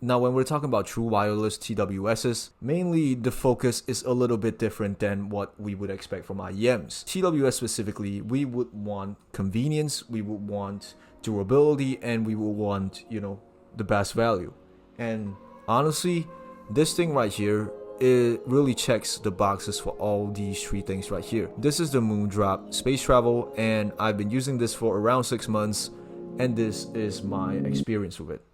Now, when we're talking about true wireless TWSs, mainly the focus is a little bit different than what we would expect from IEMs. TWS specifically, we would want convenience, we would want durability, and we would want, the best value. And honestly, this thing right here, it really checks the boxes for all these three things right here. This is the MOONDROP space travel, and I've been using this for around 6 months, and this is my experience with it.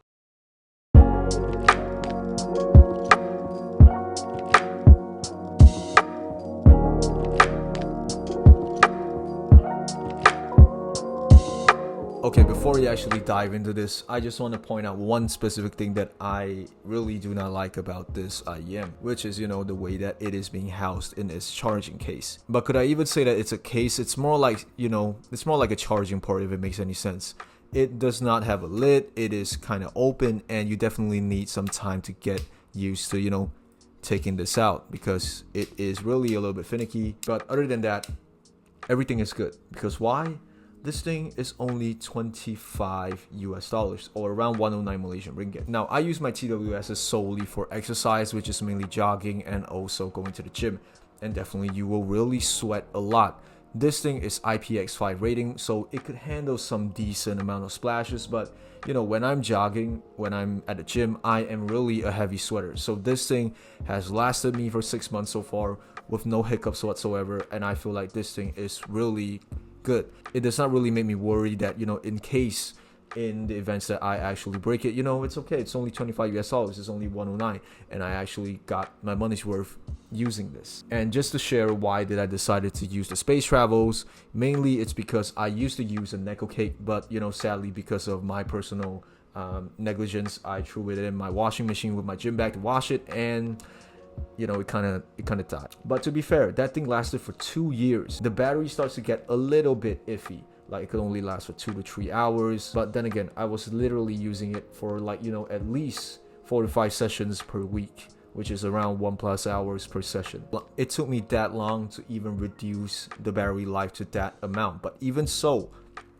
Okay, before we actually dive into this, I just want to point out one specific thing that I really do not like about this IEM, which is, the way that it is being housed in its charging case. But could I even say that it's a case? It's more like, it's more like a charging port, if it makes any sense. It does not have a lid, it is kind of open, and you definitely need some time to get used to, taking this out, because it is really a little bit finicky. But other than that, everything is good. Because why? This thing is only 25 US dollars, or around 109 Malaysian ringgit. Now, I use my TWSs solely for exercise, which is mainly jogging and also going to the gym. And definitely you will really sweat a lot. This thing is IPX5 rating, so it could handle some decent amount of splashes. But, when I'm jogging, when I'm at the gym, I am really a heavy sweater. So this thing has lasted me for 6 months so far with no hiccups whatsoever. And I feel like this thing is really good. It does not really make me worry that, in case in the events that I actually break it, it's okay. It's only 25 US dollars. It's only 109. And I actually got my money's worth using this. And just to share why did I decided to use the space travels, mainly it's because I used to use a Neko cake, but, sadly because of my personal negligence, I threw it in my washing machine with my gym bag to wash it, and it kind of died. But to be fair, that thing lasted for 2 years. The battery starts to get a little bit iffy, like it could only last for 2 to 3 hours. But then again, I was literally using it for at least 4 to 5 sessions per week, which is around 1+ hours per session. It took me that long to even reduce the battery life to that amount. But even so,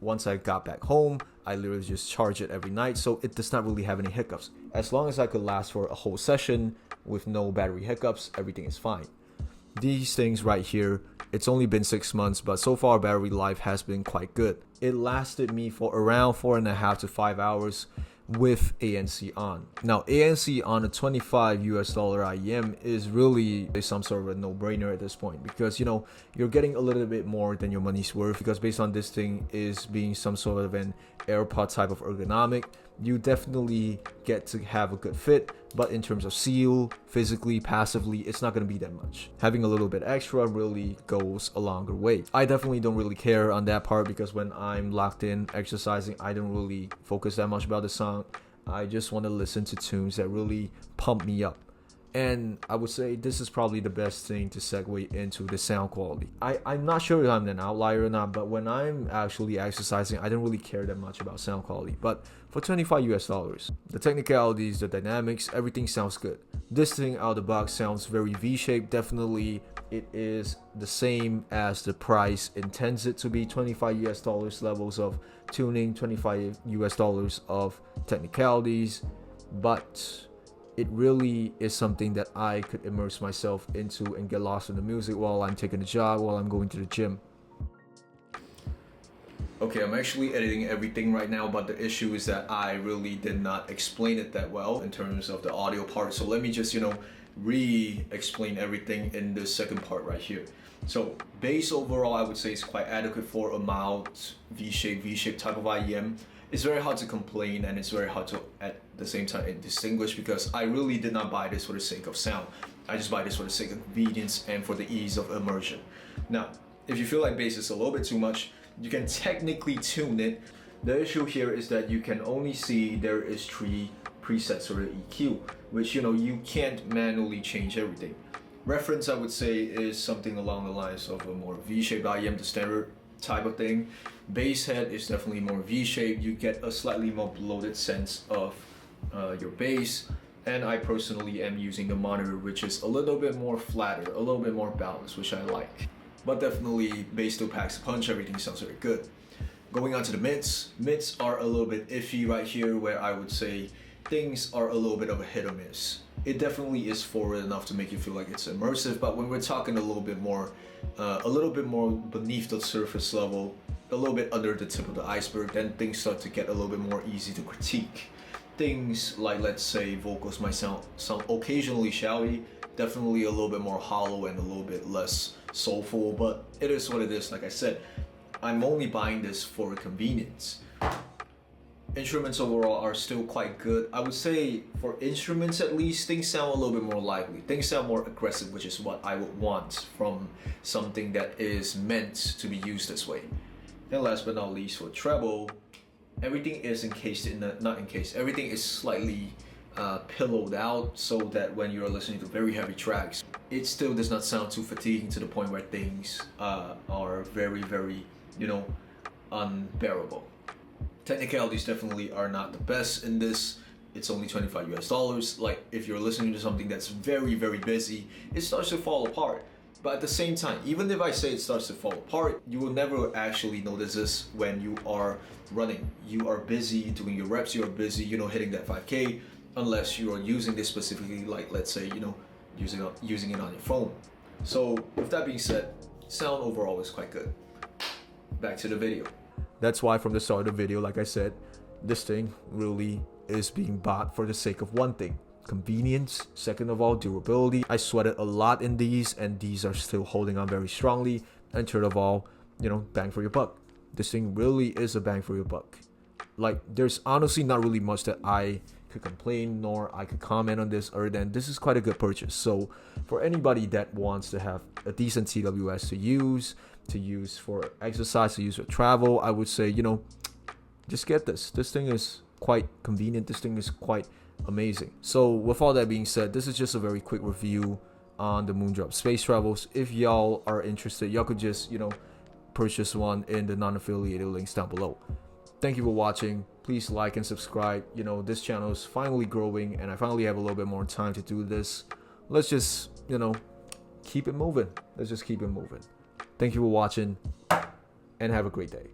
once I got back home, I literally just charge it every night, so it does not really have any hiccups. As long as I could last for a whole session with no battery hiccups, everything is fine. These things right here, it's only been 6 months, but so far battery life has been quite good. It lasted me for around 4.5 to 5 hours with ANC on. Now, ANC on a 25 US dollar IEM is really some sort of a no-brainer at this point, because you're getting a little bit more than your money's worth, because based on this thing is being some sort of an AirPod type of ergonomic, you definitely get to have a good fit. But in terms of seal, physically, passively, it's not going to be that much. Having a little bit extra really goes a longer way. I definitely don't really care on that part, because when I'm locked in exercising, I don't really focus that much about the sound. I just want to listen to tunes that really pump me up. And I would say this is probably the best thing to segue into the sound quality. I'm not sure if I'm an outlier or not, but when I'm actually exercising, I don't really care that much about sound quality. But for 25 US dollars, the technicalities, the dynamics, everything sounds good. This thing out of the box sounds very V-shaped. Definitely it is the same as the price intends it to be. 25 US dollars levels of tuning, 25 US dollars of technicalities, but it really is something that I could immerse myself into and get lost in the music while I'm taking a jog, while I'm going to the gym. Okay, I'm actually editing everything right now, but the issue is that I really did not explain it that well in terms of the audio part. So let me just, re-explain everything in the second part right here. So bass overall, I would say is quite adequate for a mild V-shape type of IEM. It's very hard to complain, and it's very hard to at the same time distinguish, because I really did not buy this for the sake of sound. I just buy this for the sake of convenience and for the ease of immersion. Now, if you feel like bass is a little bit too much, you can technically tune it. The issue here is that you can only see there is 3 presets for the EQ, which you can't manually change everything. Reference, I would say, is something along the lines of a more V-shaped IEM, the standard type of thing. Bass head is definitely more V-shaped. You get a slightly more bloated sense of your bass. And I personally am using the monitor, which is a little bit more flatter, a little bit more balanced, which I like. But definitely bass still packs a punch. Everything sounds very good. Going on to the mids. Mids are a little bit iffy right here, where I would say things are a little bit of a hit or miss. It definitely is forward enough to make you feel like it's immersive, but when we're talking a little bit more beneath the surface level, a little bit under the tip of the iceberg, then things start to get a little bit more easy to critique. Things like, let's say, vocals might sound occasionally shouty, definitely a little bit more hollow and a little bit less soulful, but it is what it is. Like I said, I'm only buying this for convenience. Instruments overall are still quite good. I would say for instruments at least, things sound a little bit more lively. Things sound more aggressive, which is what I would want from something that is meant to be used this way. And last but not least, for treble, everything is encased in everything is slightly pillowed out so that when you're listening to very heavy tracks, it still does not sound too fatiguing to the point where things are very, very, unbearable. Technicalities definitely are not the best in this. It's only $25 US. Like, if you're listening to something that's very, very busy, it starts to fall apart. But at the same time, even if I say it starts to fall apart, you will never actually notice this when you are running. You are busy doing your reps, you are busy, hitting that 5K, unless you are using this specifically, like, let's say, using it on your phone. So with that being said, sound overall is quite good. Back to the video. That's why from the start of the video, like I said, this thing really is being bought for the sake of one thing: convenience. Second of all, durability. I sweated a lot in these, and these are still holding on very strongly. And third of all, bang for your buck. This thing really is a bang for your buck. Like, there's honestly not really much that I could complain nor I could comment on this other than this is quite a good purchase. So for anybody that wants to have a decent TWS to use for exercise, to use for travel, I would say, just get this. This thing is quite convenient. This thing is quite amazing. So with all that being said, this is just a very quick review on the Moondrop Space Travels. If y'all are interested, y'all could just, purchase one in the non-affiliated links down below. Thank you for watching. Please like and subscribe. This channel is finally growing and I finally have a little bit more time to do this. Let's just, keep it moving. Let's just keep it moving. Thank you for watching and have a great day.